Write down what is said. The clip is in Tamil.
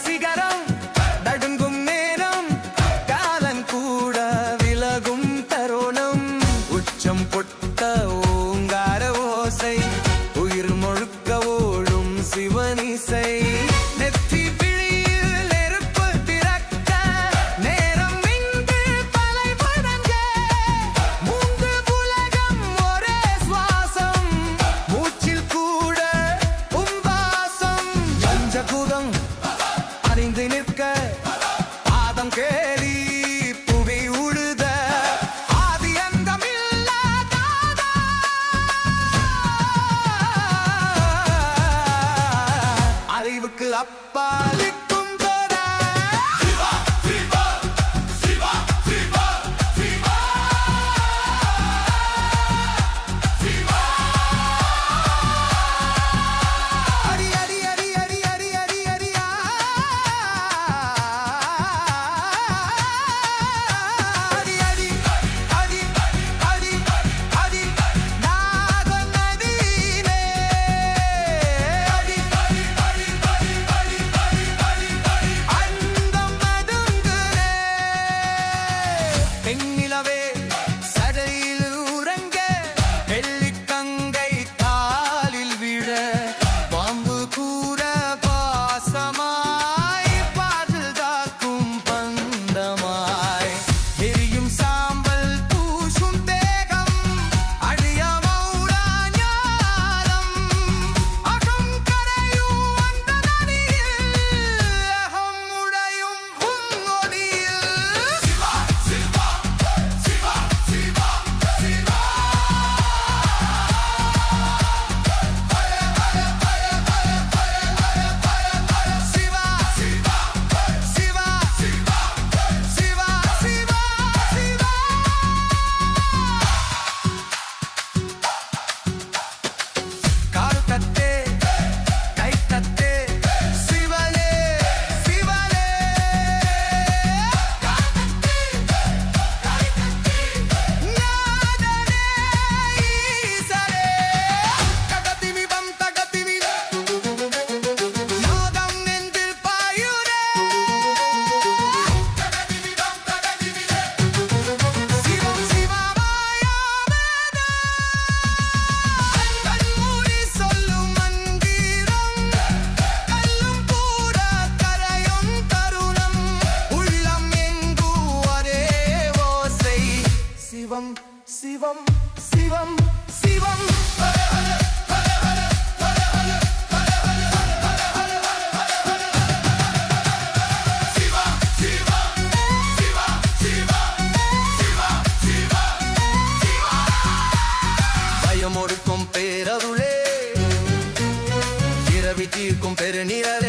சிகரம் நடுங்கும் நேரம் காலன் கூட விலகும் தருணம் உச்சம் பொட்ட ஓங்கார ஓசை உயிர் முழுக்க ஓடும் சிவனிசை நெத்தி பிழியில் நெருப்பு திறக்க நேரம் இங்கு பலை படங்க மூன்று உலகம் ஒரே சுவாசம் மூச்சில் கூட உம்பாசம் பஞ்சகுதம் அறிந்து நிற்க பாதம் கேலி புவி உழுத ஆதி அந்தமில்லாத அறிவுக்கு அப்பாலிக்கும் பெண்ணிலவே சடையில் உறங்க வெள்ளிக்கங்கை காலில் விழ பாம்பு கூற பாசமாய் பாதில் தாக்கும் பந்தமாய் எரியும் சாம்பல் பூசும் தேகம் அழிய மௌரா ஞானம் அகம் கரையும் அந்த நதியில் அகம் உடையும் உன்னொடியில் சிவம் சிவம் சிவம் சிவம் பயமொடுக்கும் பேரருளே இரவி தீர்க்கும் பெருநிழலே